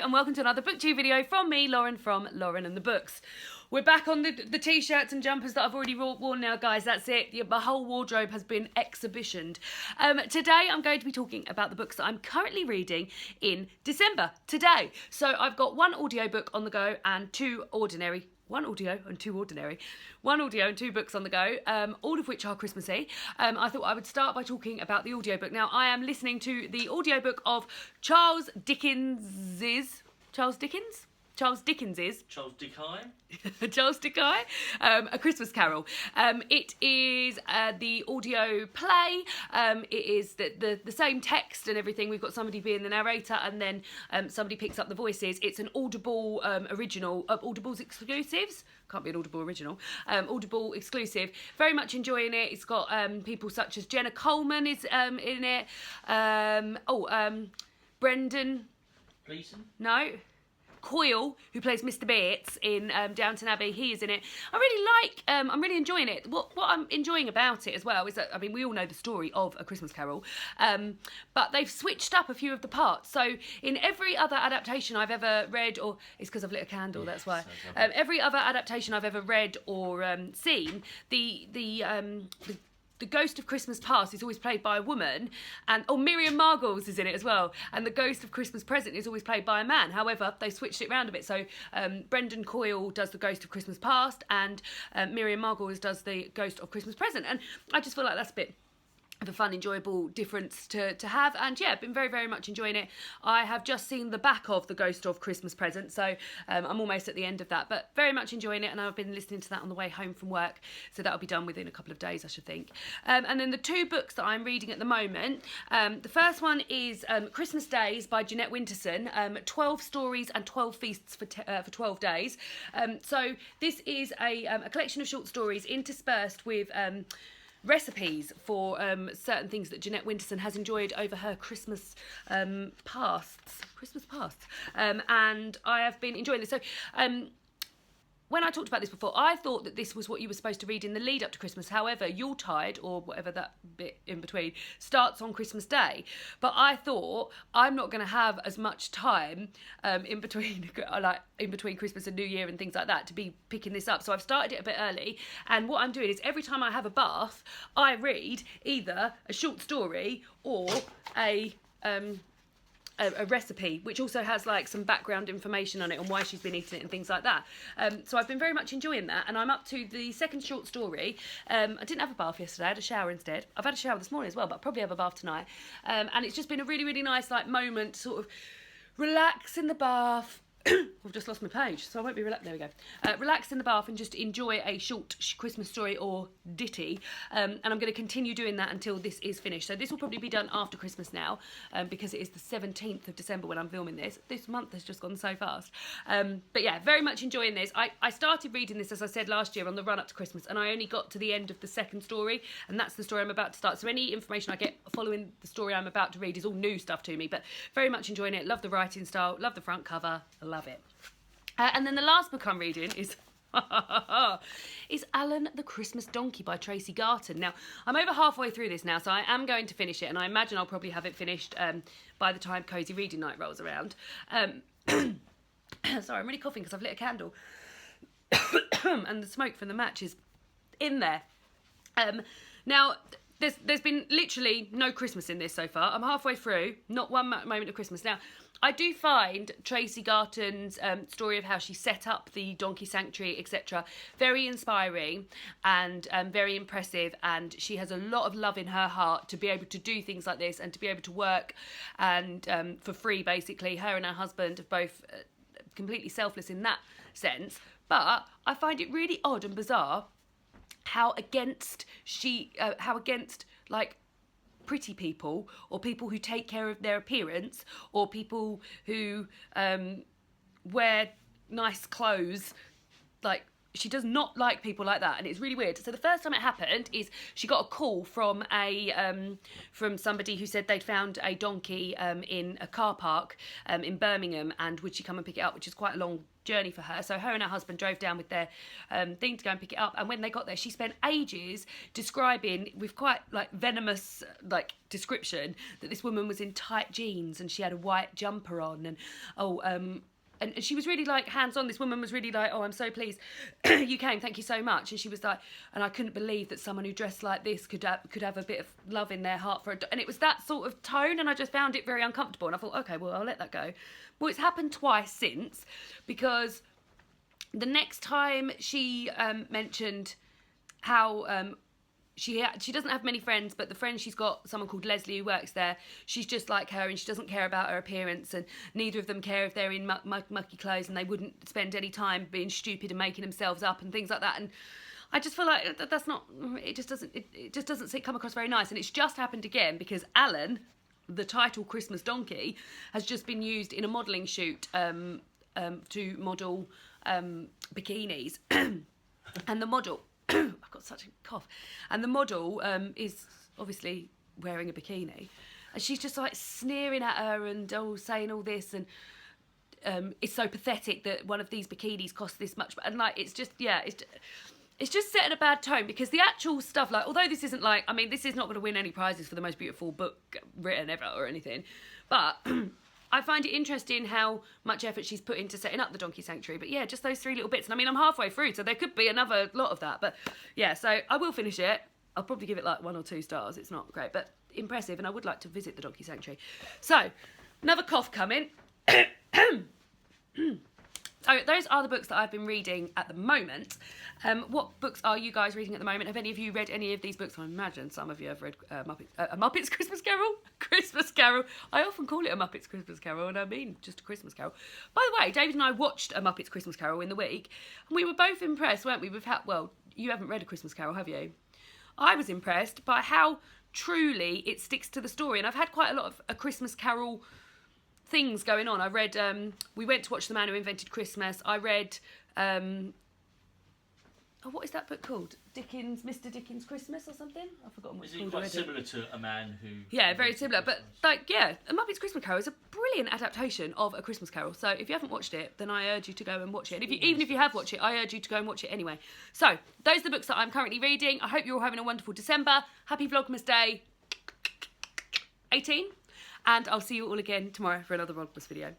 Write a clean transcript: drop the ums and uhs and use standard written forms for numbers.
and welcome to another BookTube video from me, Lauren, from Lauren and the Books. We're back on the t-shirts and jumpers that I've already worn now, guys. That's it. My whole wardrobe has been exhibitioned. Today I'm going to be talking about the books that I'm currently reading in December, today. So I've got one audiobook on the go and one audio and two books on the go, all of which are Christmassy. I thought I would start by talking about the audiobook. Now, I am listening to the audiobook of Charles Dickens's, A Christmas Carol. It is the audio play. It is the same text and everything. We've got somebody being the narrator and then somebody picks up the voices. It's an Audible original, Audible's exclusives. Can't be an Audible original. Audible exclusive. Very much enjoying it. It's got people such as Jenna Coleman is in it. Brendan Gleeson? No. Coyle, who plays Mr. Bates in Downton Abbey, he is in it. I'm really enjoying it. What I'm enjoying about it as well is that, I mean, we all know the story of A Christmas Carol, but they've switched up a few of the parts. So in every other adaptation I've ever read, or it's because I've lit a candle, that's why. Every other adaptation I've ever read or seen, the Ghost of Christmas Past is always played by a woman, and Miriam Margolyes is in it as well, and the Ghost of Christmas Present is always played by a man. However, they switched it around a bit, so Brendan Coyle does the Ghost of Christmas Past, and Miriam Margolyes does the Ghost of Christmas Present, and I just feel like that's a bit of a fun, enjoyable difference to have, and yeah, been very, very much enjoying it. I have just seen the back of the Ghost of Christmas Present, so I'm almost at the end of that, but very much enjoying it, and I've been listening to that on the way home from work, so that'll be done within a couple of days, I should think. And then the two books that I'm reading at the moment, the first one is Christmas Days by Jeanette Winterson, 12 stories and 12 feasts for 12 days. So this is a collection of short stories interspersed with recipes for certain things that Jeanette Winterson has enjoyed over her Christmas pasts, and I have been enjoying this. So when I talked about this before, I thought that this was what you were supposed to read in the lead up to Christmas. However, Yuletide, or whatever that bit in between, starts on Christmas Day. But I thought I'm not going to have as much time in between Christmas and New Year and things like that to be picking this up. So I've started it a bit early. And what I'm doing is every time I have a bath, I read either a short story or a recipe, which also has like some background information on it and why she's been eating it and things like that. So I've been very much enjoying that, and I'm up to the second short story. I didn't have a bath yesterday, I had a shower instead. I've had a shower this morning as well, but I'll probably have a bath tonight. And it's just been a really, really nice like moment to sort of relax in the bath. I've just lost my page, so I won't be relaxed. There we go. Relax in the bath and just enjoy a short Christmas story or ditty. And I'm going to continue doing that until this is finished. So this will probably be done after Christmas now, because it is the 17th of December when I'm filming this. This month has just gone so fast. But yeah, very much enjoying this. I started reading this, as I said, last year on the run up to Christmas, and I only got to the end of the second story, and that's the story I'm about to start. So any information I get following the story I'm about to read is all new stuff to me, but very much enjoying it. Love the writing style, love the front cover. Love it. And then the last book I'm reading is Alan the Christmas Donkey by Tracy Garton. Now, I'm over halfway through this now, so I am going to finish it, and I imagine I'll probably have it finished by the time Cosy Reading Night rolls around. Sorry, I'm really coughing because I've lit a candle and the smoke from the match is in there. Now, there's been literally no Christmas in this so far. I'm halfway through, not one moment of Christmas. Now, I do find Tracy Garton's story of how she set up the donkey sanctuary, etc., very inspiring and very impressive, and she has a lot of love in her heart to be able to do things like this and to be able to work and for free, basically. Her and her husband are both completely selfless in that sense, but I find it really odd and bizarre how against like pretty people, or people who take care of their appearance, or people who wear nice clothes, like she does not like people like that, and it's really weird. So the first time it happened is she got a call from from somebody who said they'd found a donkey in a car park in Birmingham, and would she come and pick it up, which is quite a long journey for her. So her and her husband drove down with their thing to go and pick it up, and when they got there, she spent ages describing, with quite like venomous like description, that this woman was in tight jeans and she had a white jumper on, and and she was really like hands-on. This woman was really like, oh, I'm so pleased you came, thank you so much. And she was like, and I couldn't believe that someone who dressed like this could have a bit of love in their heart for a and it was that sort of tone, and I just found it very uncomfortable, and I thought, okay, well, I'll let that go. Well, it's happened twice since, because the next time she mentioned how she doesn't have many friends, but the friend she's got, someone called Leslie who works there, she's just like her, and she doesn't care about her appearance, and neither of them care if they're in mucky clothes, and they wouldn't spend any time being stupid and making themselves up and things like that. And I just feel like that's not, it just doesn't come across very nice. And it's just happened again because Alan, the title Christmas donkey, has just been used in a modelling shoot to model bikinis. And the model, I've got such a cough, and the model is obviously wearing a bikini, and she's just like sneering at her and saying all this, and it's so pathetic that one of these bikinis costs this much, and like it's just setting a bad tone, because the actual stuff, like, although this isn't like, I mean, this is not going to win any prizes for the most beautiful book written ever or anything, but I find it interesting how much effort she's put into setting up the donkey sanctuary. But yeah, just those 3 little bits. And I mean, I'm halfway through, so there could be another lot of that. But yeah, so I will finish it. I'll probably give it like 1 or 2 stars. It's not great, but impressive. And I would like to visit the donkey sanctuary. So, another cough coming. So those are the books that I've been reading at the moment. What books are you guys reading at the moment? Have any of you read any of these books? I imagine some of you have read A Muppet's Christmas Carol. Christmas Carol. I often call it A Muppet's Christmas Carol, and I mean just a Christmas Carol. By the way, David and I watched A Muppet's Christmas Carol in the week, and we were both impressed, weren't we? Well, you haven't read A Christmas Carol, have you? I was impressed by how truly it sticks to the story, and I've had quite a lot of A Christmas Carol things going on. I read, we went to watch The Man Who Invented Christmas. I read, what is that book called? Mr. Dickens' Christmas or something? I've forgotten what it's called. Is it quite similar to A Man Who... Yeah, very similar. But, like, yeah, A Muppet's Christmas Carol is a brilliant adaptation of A Christmas Carol. So if you haven't watched it, then I urge you to go and watch it. And even if you have watched it, I urge you to go and watch it anyway. So those are the books that I'm currently reading. I hope you're all having a wonderful December. Happy Vlogmas Day 18. And I'll see you all again tomorrow for another Vlogmas video.